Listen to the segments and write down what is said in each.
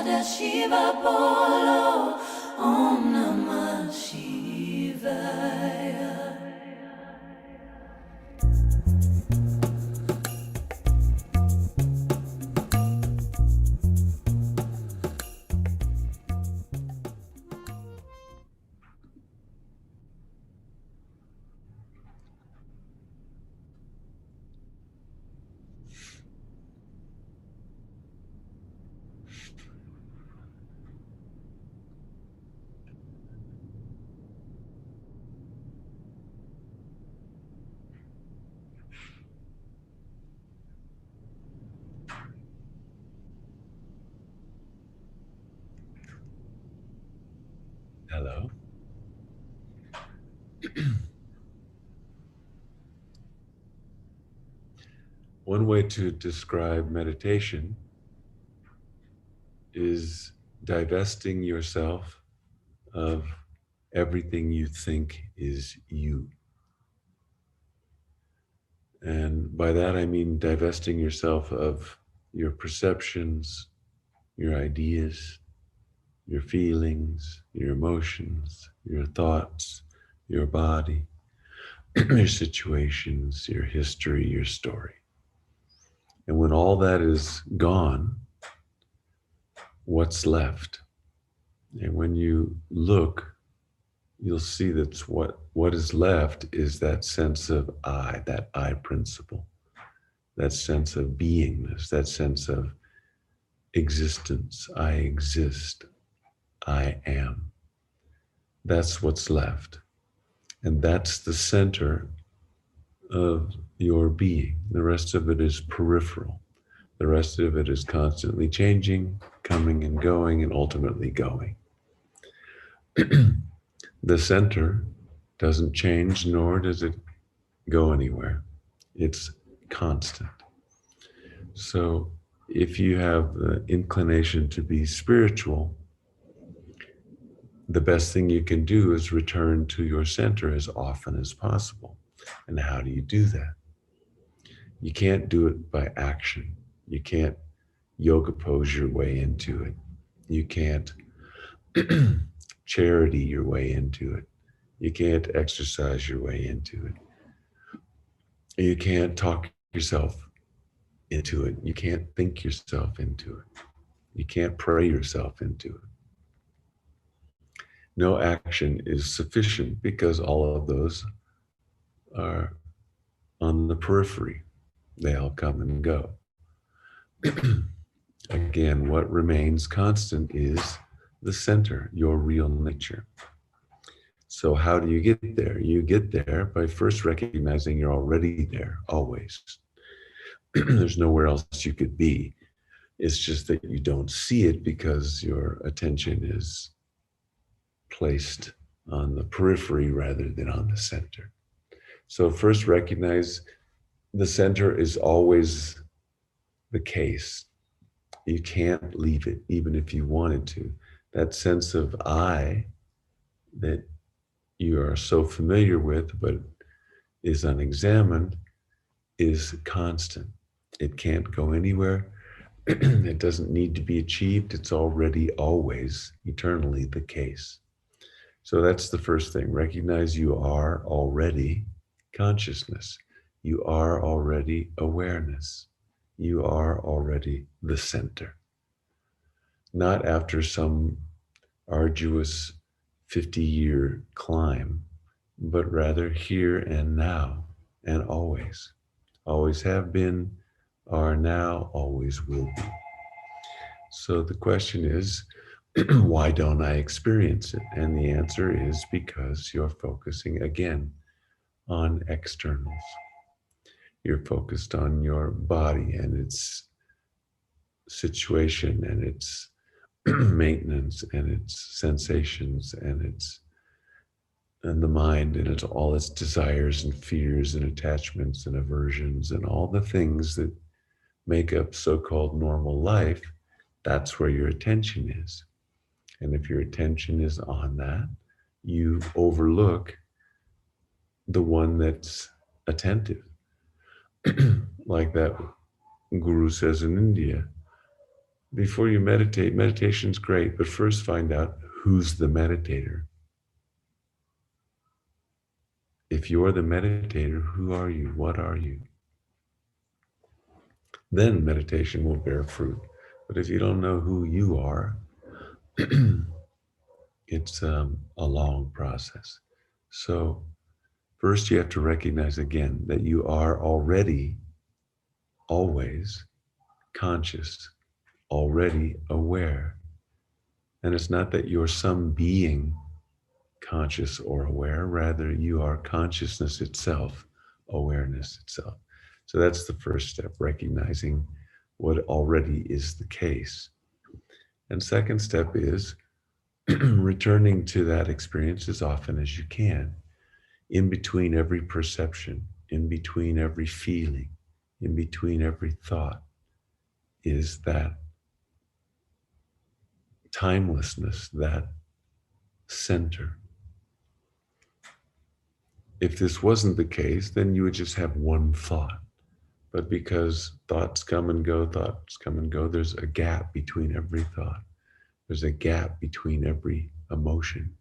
Sada Shiva Bolo, Om Namah Shivaya. Hello. One way to describe meditation is divesting yourself of everything you think is you. And by that I mean divesting yourself of your perceptions, your ideas, your feelings, your emotions, your thoughts, your body, your situations, your history, your story. And when all that is gone, what's left? And when you look, you'll see that what is left is that sense of I, that I principle, that sense of beingness, that sense of existence. I exist. I am. That's what's left. And that's the center of your being. The rest of it is peripheral. The rest of it is constantly changing, coming and going, and ultimately going. The center doesn't change, nor does it go anywhere. It's constant. So if you have the inclination to be spiritual, the best thing you can do is return to your center as often as possible. And how do you do that? You can't do it by action. You can't yoga pose your way into it. You can't charity your way into it. You can't exercise your way into it. You can't talk yourself into it. You can't think yourself into it. You can't pray yourself into it. No action is sufficient because all of those are on the periphery. They all come and go. Again, what remains constant is the center, your real nature. So how do you get there? You get there by first recognizing you're already there, always. There's nowhere else you could be. It's just that you don't see it because your attention is placed on the periphery rather than on the center. So first recognize the center is always the case. You can't leave it, even if you wanted to. That sense of I that you are so familiar with but is unexamined is constant. It can't go anywhere. It doesn't need to be achieved. It's already always eternally the case. So that's the first thing. Recognize you are already consciousness. You are already awareness. You are already the center. Not after some arduous 50-year climb, but rather here and now and always. Always have been, are now, always will be. So the question is, why don't I experience it? And the answer is because you're focusing again on externals. You're focused on your body and its situation and its maintenance and its sensations and the mind and its all its desires and fears and attachments and aversions and all the things that make up so-called normal life. That's where your attention is. And if your attention is on that, you overlook the one that's attentive. Like that guru says in India, Before you meditate, meditation's great, but first find out who's the meditator. If you're the meditator, who are you? What are you? Then meditation will bear fruit. But if you don't know who you are, it's a long process. So first you have to recognize again that you are already, always conscious, already aware. And it's not that you're some being conscious or aware, rather you are consciousness itself, awareness itself. So that's the first step, recognizing what already is the case. And second step is returning to that experience as often as you can, in between every perception, in between every feeling, in between every thought, is that timelessness, that center. If this wasn't the case, then you would just have one thought. But because thoughts come and go, there's a gap between every thought. There's a gap between every emotion.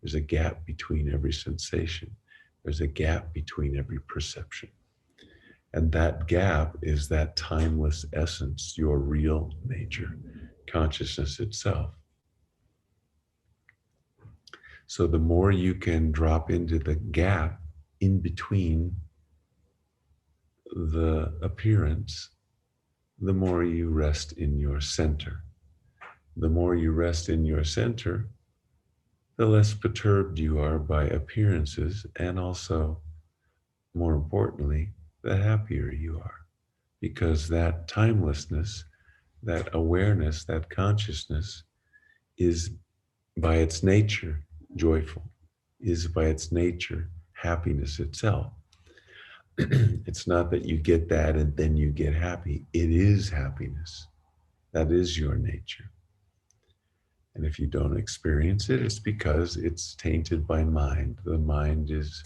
There's a gap between every sensation. There's a gap between every perception. And that gap is that timeless essence, your real nature, consciousness itself. So the more you can drop into the gap in between the appearance, the more you rest in your center. The more you rest in your center, the less perturbed you are by appearances, and also, more importantly, the happier you are. Because that timelessness, that awareness, that consciousness is by its nature joyful, is by its nature happiness itself. It's not that you get that and then you get happy. It is happiness. That is your nature. And if you don't experience it, it's because it's tainted by mind. The mind is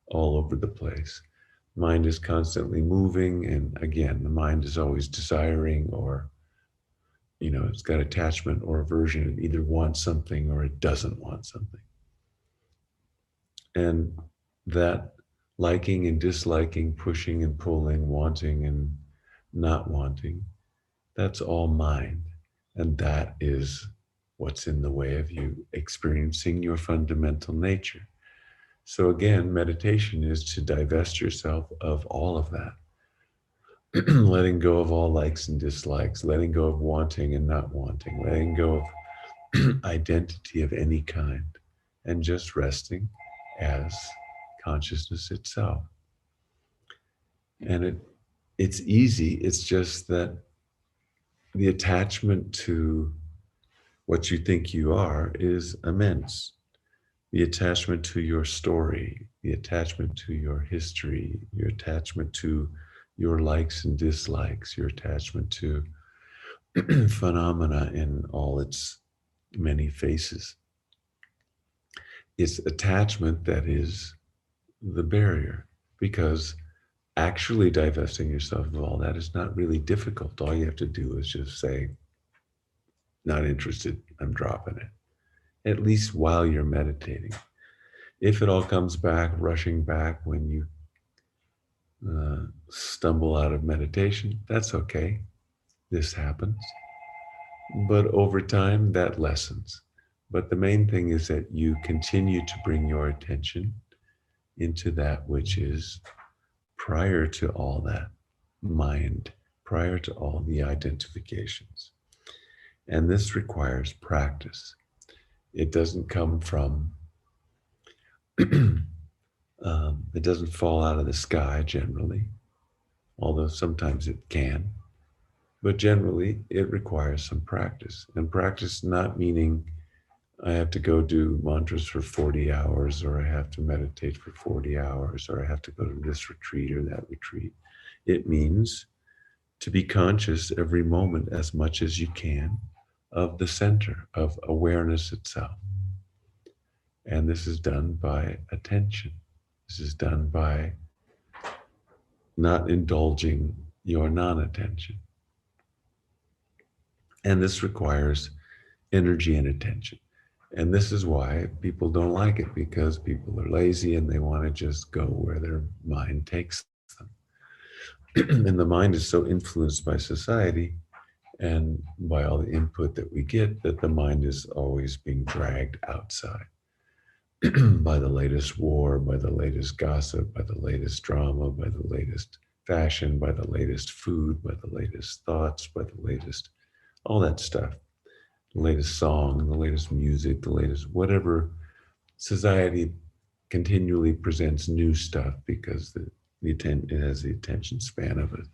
all over the place. Mind is constantly moving. And again, the mind is always desiring, or, it's got attachment or aversion. It either wants something or it doesn't want something. And that liking and disliking, pushing and pulling, wanting and not wanting, that's all mind. And that is what's in the way of you experiencing your fundamental nature. So again, meditation is to divest yourself of all of that. Letting go of all likes and dislikes, letting go of wanting and not wanting, letting go of identity of any kind, and just resting as consciousness itself. And it's easy. It's just that the attachment to what you think you are is immense. The attachment to your story, the attachment to your history, your attachment to your likes and dislikes, your attachment to phenomena in all its many faces. It's attachment that is the barrier, because actually divesting yourself of all that is not really difficult. All you have to do is just say, not interested, I'm dropping it, at least while you're meditating. If it all comes back, rushing back when you stumble out of meditation, that's okay. This happens. But over time, that lessens. But the main thing is that you continue to bring your attention into that which is prior to all that mind, prior to all the identifications. And this requires practice. It doesn't come from, it doesn't fall out of the sky generally, although sometimes it can. But generally, it requires some practice. And practice not meaning I have to go do mantras for 40 hours, or I have to meditate for 40 hours, or I have to go to this retreat or that retreat. It means to be conscious every moment as much as you can of the center of awareness itself. And this is done by attention. This is done by not indulging your non-attention. And this requires energy and attention. And this is why people don't like it, because people are lazy and they want to just go where their mind takes them. And the mind is so influenced by society and by all the input that we get that the mind is always being dragged outside by the latest war, by the latest gossip, by the latest drama, by the latest fashion, by the latest food, by the latest thoughts, by the latest, all that stuff, the latest song, the latest music, the latest whatever. Society continually presents new stuff because it has the attention span of an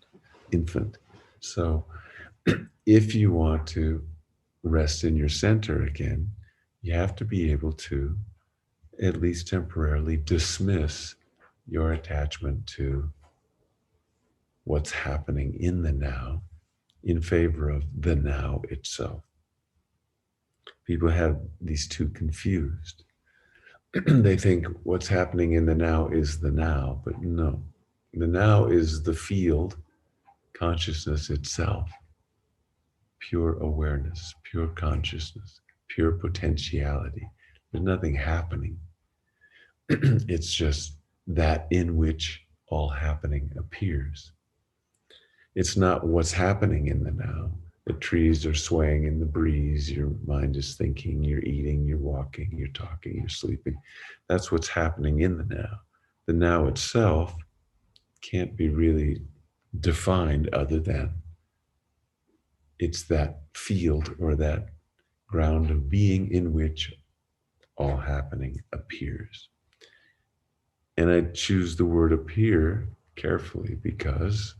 infant. So if you want to rest in your center again, you have to be able to at least temporarily dismiss your attachment to what's happening in the now in favor of the now itself. People have these two confused. They think what's happening in the now is the now, but no. The now is the field, consciousness itself, pure awareness, pure consciousness, pure potentiality. There's nothing happening. It's just that in which all happening appears. It's not what's happening in the now. The trees are swaying in the breeze. Your mind is thinking, you're eating, you're walking, you're talking, you're sleeping. That's what's happening in the now. The now itself can't be really defined other than it's that field or that ground of being in which all happening appears. And I choose the word appear carefully because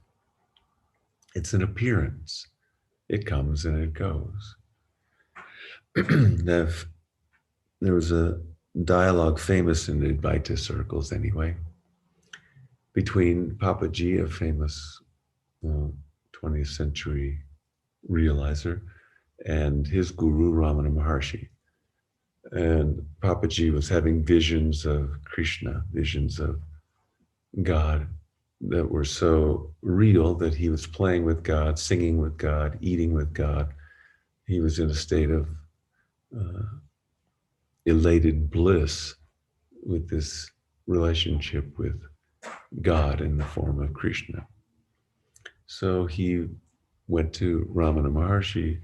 it's an appearance. It comes and it goes. There was a dialogue famous in the Advaita circles anyway, between Papaji, a famous 20th century realizer, and his guru Ramana Maharshi. And Papaji was having visions of Krishna, visions of God that were so real that he was playing with God, singing with God, eating with God. He was in a state of elated bliss with this relationship with God in the form of Krishna. So he went to Ramana Maharshi,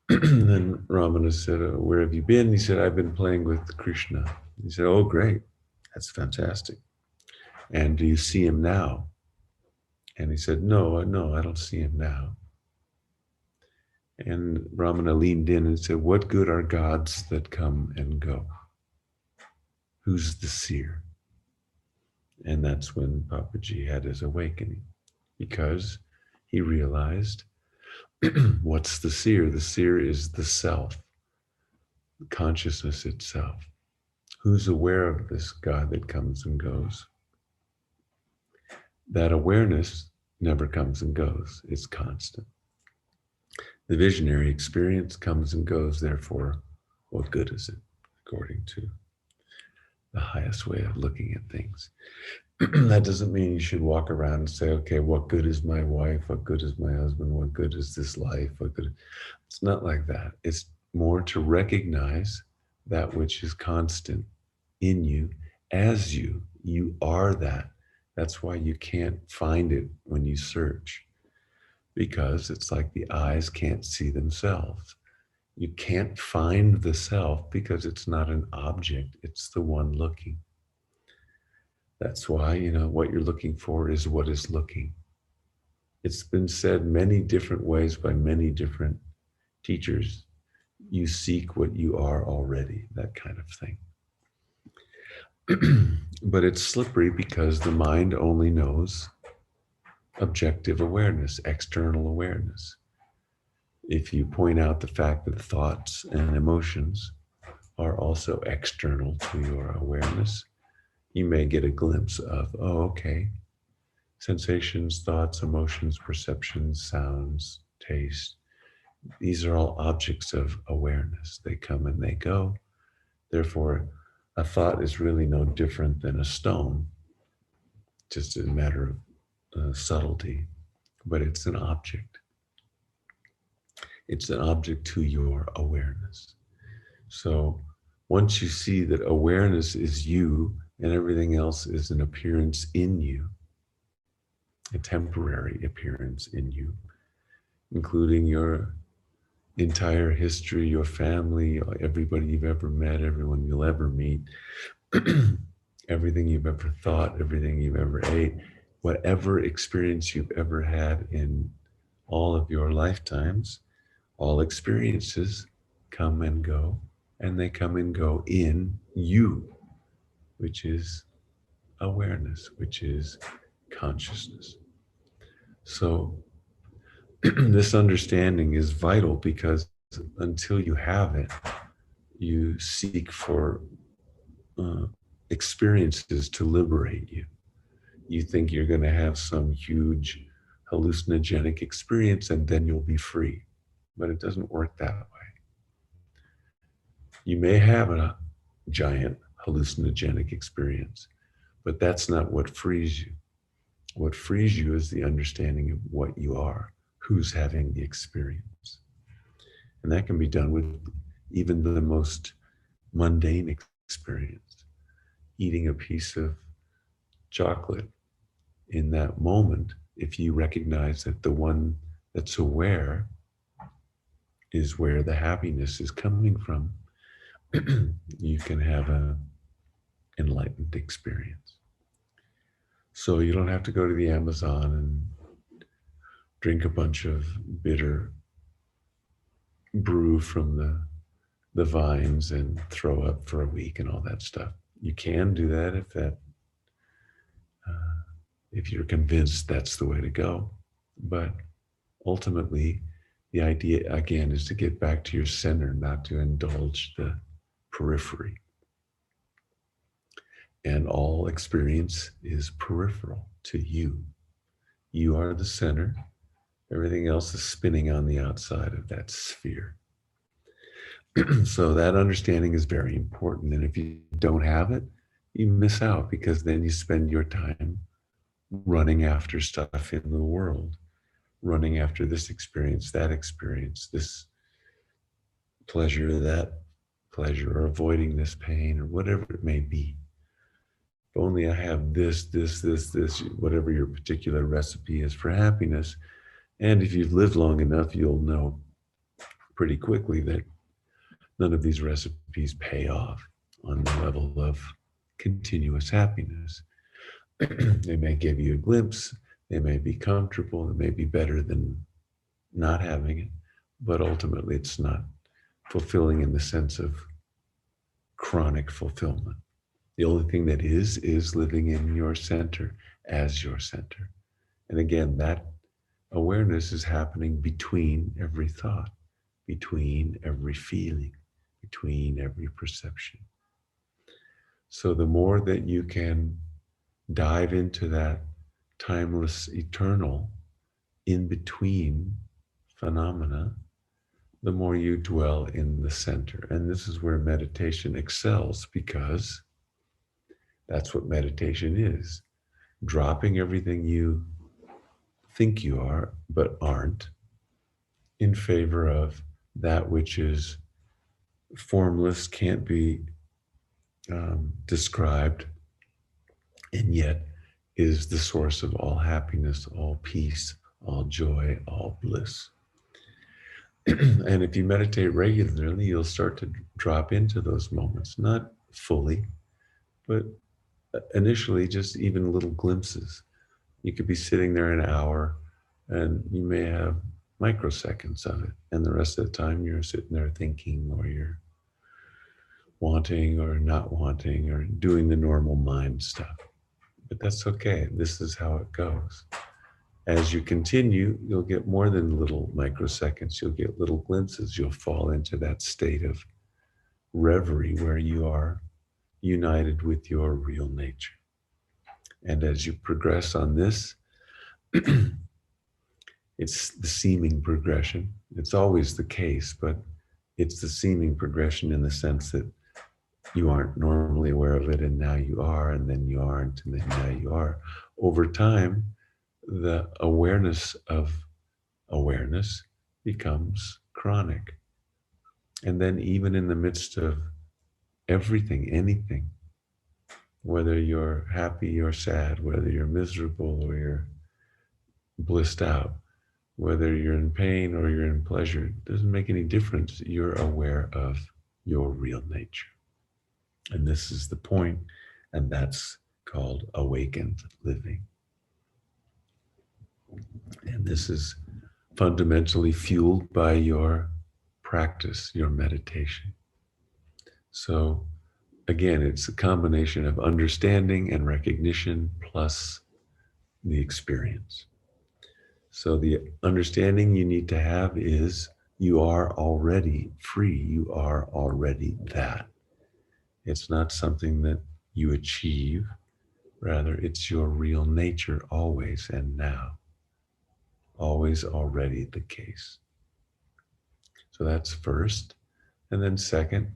and then Ramana said, where have you been? He said, I've been playing with Krishna. He said, oh, great. That's fantastic. And do you see him now? And he said, no, I don't see him now. And Ramana leaned in and said, what good are gods that come and go? Who's the seer? And that's when Papaji had his awakening, because he realized what's the seer? The seer is the self, consciousness itself. Who's aware of this God that comes and goes? That awareness never comes and goes. It's constant. The visionary experience comes and goes, therefore, what good is it, according to the highest way of looking at things? That doesn't mean you should walk around and say, okay, what good is my wife? What good is my husband? What good is this life? What good? It's not like that. It's more to recognize that which is constant in you as you. You are that. That's why you can't find it when you search, because it's like the eyes can't see themselves. You can't find the self because it's not an object. It's the one looking. That's why, what you're looking for is what is looking. It's been said many different ways by many different teachers. You seek what you are already, that kind of thing. But it's slippery because the mind only knows objective awareness, external awareness. If you point out the fact that thoughts and emotions are also external to your awareness, you may get a glimpse of, oh, okay, sensations, thoughts, emotions, perceptions, sounds, taste. These are all objects of awareness. They come and they go. Therefore, a thought is really no different than a stone, just a matter of subtlety, but it's an object. It's an object to your awareness. So once you see that awareness is you and everything else is an appearance in you, a temporary appearance in you, including your entire history, your family, everybody you've ever met, everyone you'll ever meet, everything you've ever thought, everything you've ever ate, whatever experience you've ever had in all of your lifetimes, all experiences come and go, and they come and go in you, which is awareness, which is consciousness. So this understanding is vital because until you have it, you seek for experiences to liberate you. You think you're going to have some huge hallucinogenic experience and then you'll be free. But it doesn't work that way. You may have a giant hallucinogenic experience, but that's not what frees you. What frees you is the understanding of what you are, who's having the experience. And that can be done with even the most mundane experience. Eating a piece of chocolate in that moment, if you recognize that the one that's aware is where the happiness is coming from, you can have an enlightened experience. So you don't have to go to the Amazon and drink a bunch of bitter brew from the vines and throw up for a week and all that stuff. You can do that if you're convinced that's the way to go. But ultimately, the idea, again, is to get back to your center, not to indulge the periphery. And all experience is peripheral to you. You are the center. Everything else is spinning on the outside of that sphere. So that understanding is very important. And if you don't have it, you miss out, because then you spend your time running after stuff in the world, running after this experience, this pleasure, that pleasure, or avoiding this pain, or whatever it may be. If only I have this, whatever your particular recipe is for happiness. And if you've lived long enough, you'll know pretty quickly that none of these recipes pay off on the level of continuous happiness. They may give you a glimpse, they may be comfortable, it may be better than not having it, but ultimately it's not fulfilling in the sense of chronic fulfillment. The only thing that is living in your center as your center. And again, that awareness is happening between every thought, between every feeling, between every perception. So the more that you can dive into that timeless, eternal, in-between phenomena, the more you dwell in the center. And this is where meditation excels, because that's what meditation is. Dropping everything you think you are, but aren't, in favor of that which is formless, can't be described, and yet is the source of all happiness, all peace, all joy, all bliss. And if you meditate regularly, you'll start to drop into those moments, not fully, but initially just even little glimpses. You could be sitting there an hour and you may have microseconds of it, and the rest of the time you're sitting there thinking, or you're wanting or not wanting, or doing the normal mind stuff. But that's okay. This is how it goes. As you continue, you'll get more than little microseconds. You'll get little glimpses. You'll fall into that state of reverie where you are united with your real nature. And as you progress on this, it's the seeming progression. It's always the case, but it's the seeming progression in the sense that you aren't normally aware of it, and now you are, and then you aren't, and then now you are. Over time, the awareness of awareness becomes chronic. And then even in the midst of everything, anything, whether you're happy or sad, whether you're miserable or you're blissed out, whether you're in pain or you're in pleasure, it doesn't make any difference. You're aware of your real nature. And this is the point, and that's called awakened living. And this is fundamentally fueled by your practice, your meditation. So again, it's a combination of understanding and recognition plus the experience. So the understanding you need to have is you are already free. You are already that. It's not something that you achieve. Rather, it's your real nature always and now. Always already the case. So that's first. And then second,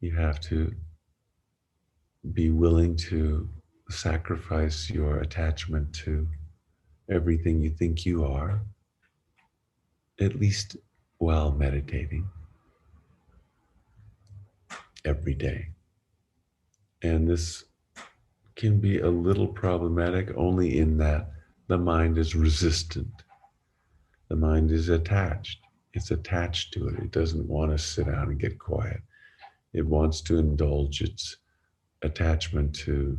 you have to be willing to sacrifice your attachment to everything you think you are, at least while meditating every day. And this can be a little problematic only in that the mind is resistant. The mind is attached. It's attached to it. It doesn't want to sit down and get quiet. It wants to indulge its attachment to,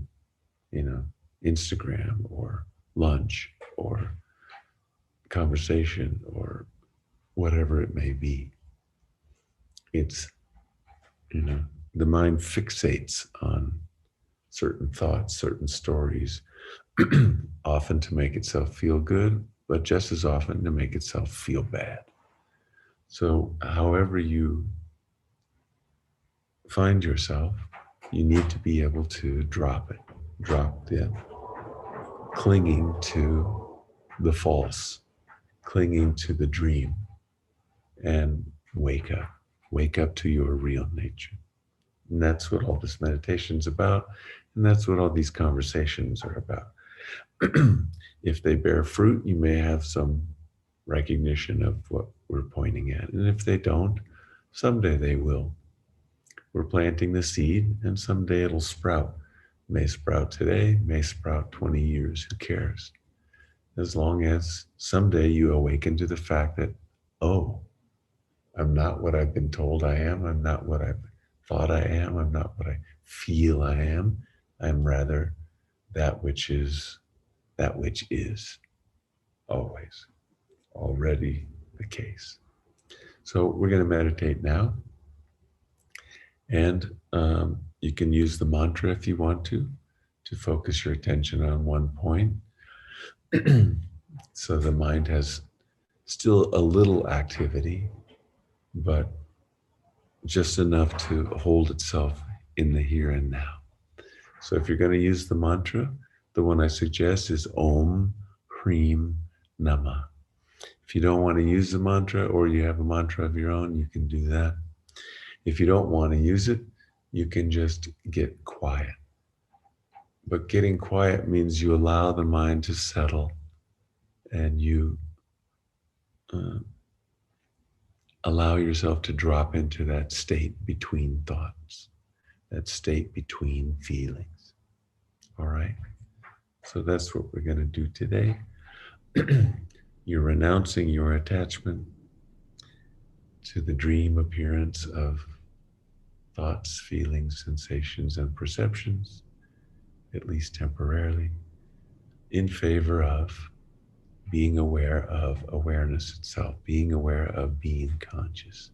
Instagram or lunch or conversation or whatever it may be. It's, the mind fixates on certain thoughts, certain stories, often to make itself feel good, but just as often to make itself feel bad. So however you find yourself, you need to be able to drop it, drop the clinging to the false, clinging to the dream, and wake up to your real nature. And that's what all this meditation is about. And that's what all these conversations are about. If they bear fruit, you may have some recognition of what we're pointing at. And if they don't, someday they will. We're planting the seed, and someday it'll sprout. May sprout today, may sprout 20 years, who cares? As long as someday you awaken to the fact that, oh, I'm not what I've been told I am. I'm not what I've thought I am. I'm not what I feel I am. I'm rather that which is always already the case. So we're going to meditate now. And you can use the mantra if you want to focus your attention on one point. So the mind has still a little activity, but just enough to hold itself in the here and now. So if you're going to use the mantra, the one I suggest is Om Hreem Namah. If you don't want to use the mantra, or you have a mantra of your own, you can do that. If you don't want to use it, you can just get quiet. But getting quiet means you allow the mind to settle, and you allow yourself to drop into that state between thoughts, that state between feelings. All right? So that's what we're going to do today. You're renouncing your attachment to the dream appearance of thoughts, feelings, sensations, and perceptions, at least temporarily, in favor of being aware of awareness itself, being aware of being conscious.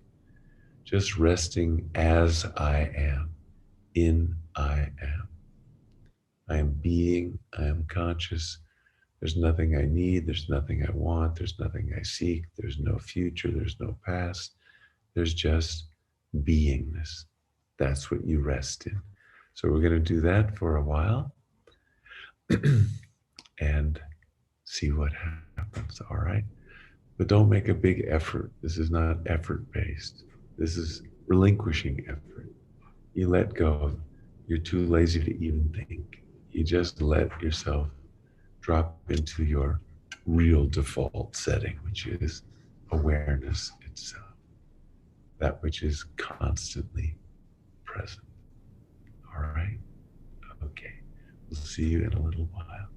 Just resting as I am, in I am. I am being, I am conscious. There's nothing I need, there's nothing I want, there's nothing I seek, there's no future, there's no past. There's just beingness. That's what you rest in. So we're going to do that for a while and see what happens, all right? But don't make a big effort. This is not effort-based. This is relinquishing effort. You let go. You're too lazy to even think. You just let yourself drop into your real default setting, which is awareness itself, that which is constantly present. All right? Okay. We'll see you in a little while.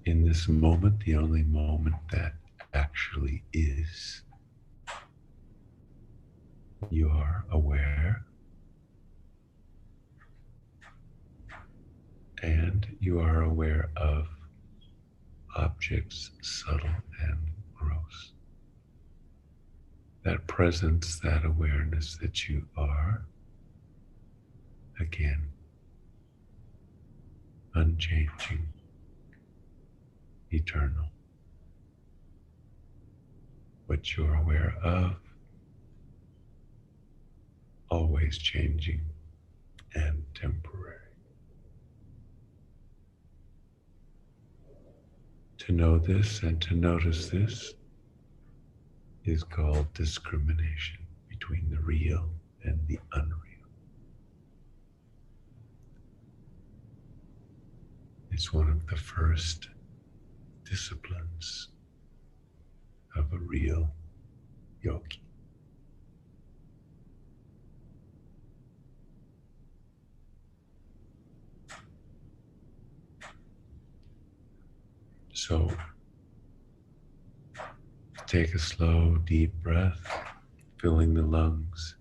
in this moment, the only moment that actually is, you are aware and you are aware of objects subtle and gross. That presence, that awareness that you are, again, unchanging, eternal. What you're aware of, always changing and temporary. To know this and to notice this is called discrimination between the real and the unreal. It's one of the first disciplines of a real yogi. So take a slow, deep breath, filling the lungs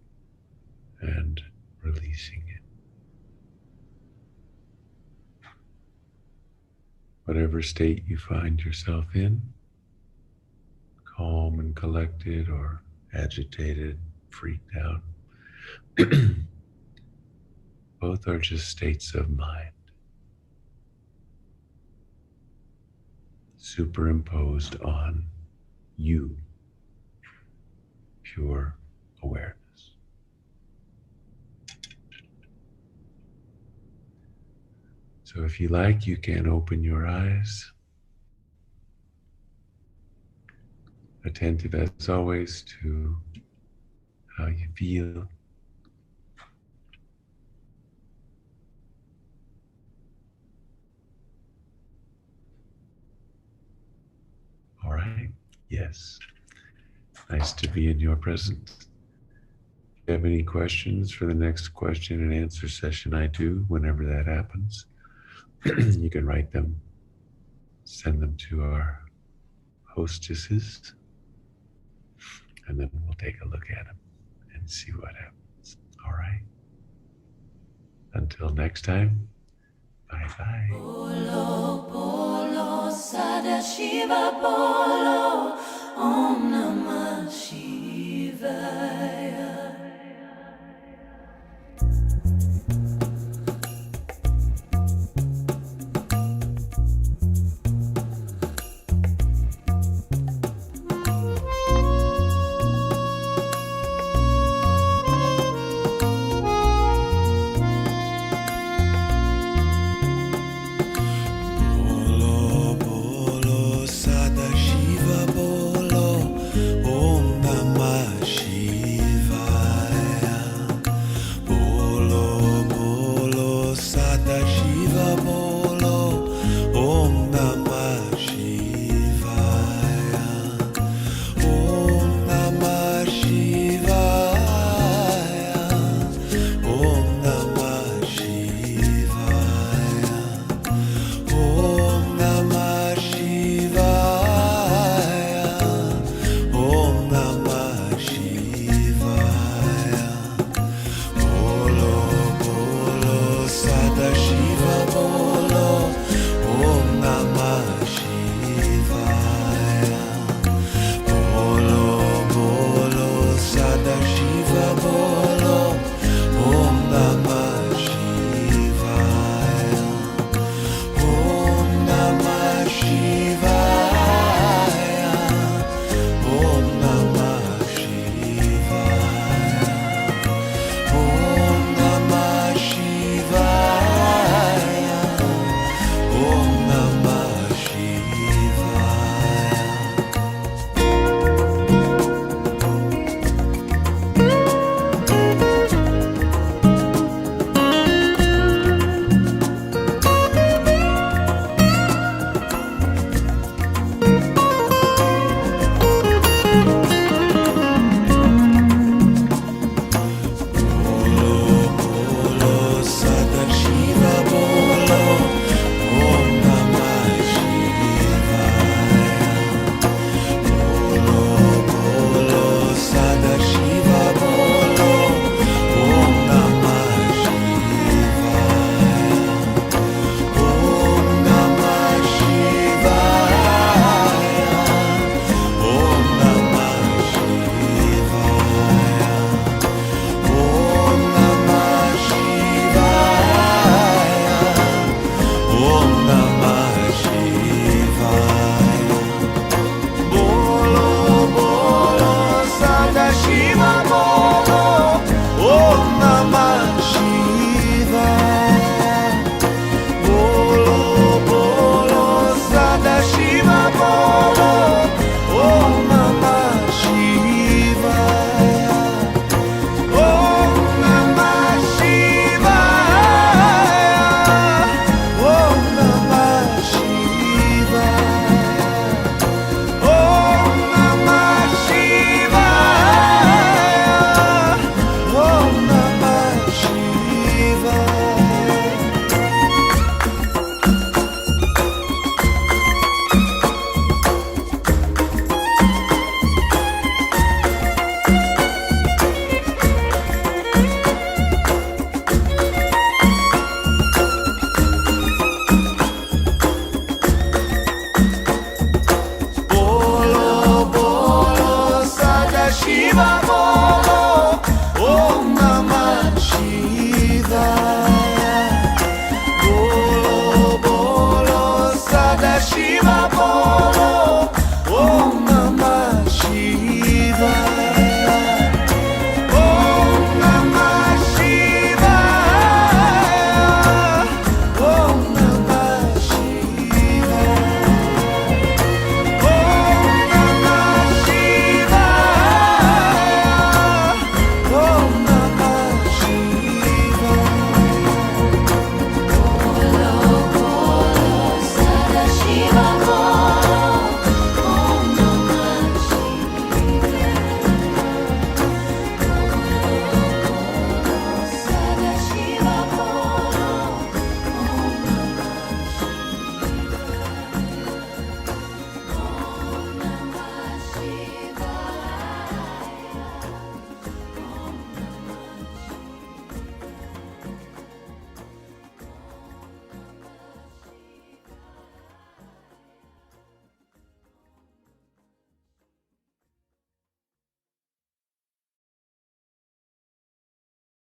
and releasing it. Whatever state you find yourself in, calm and collected or agitated, freaked out, both are just states of mind, superimposed on you, pure awareness. So if you like, you can open your eyes, attentive as always to how you feel. All right, yes. Nice to be in your presence. If you have any questions for the next question and answer session I do, whenever that happens, you can write them, send them to our hostesses, and then we'll take a look at them and see what happens. All right. Until next time, bye-bye. Bolo, bolo, Sadashiva, bolo, Om Namah Shivaya.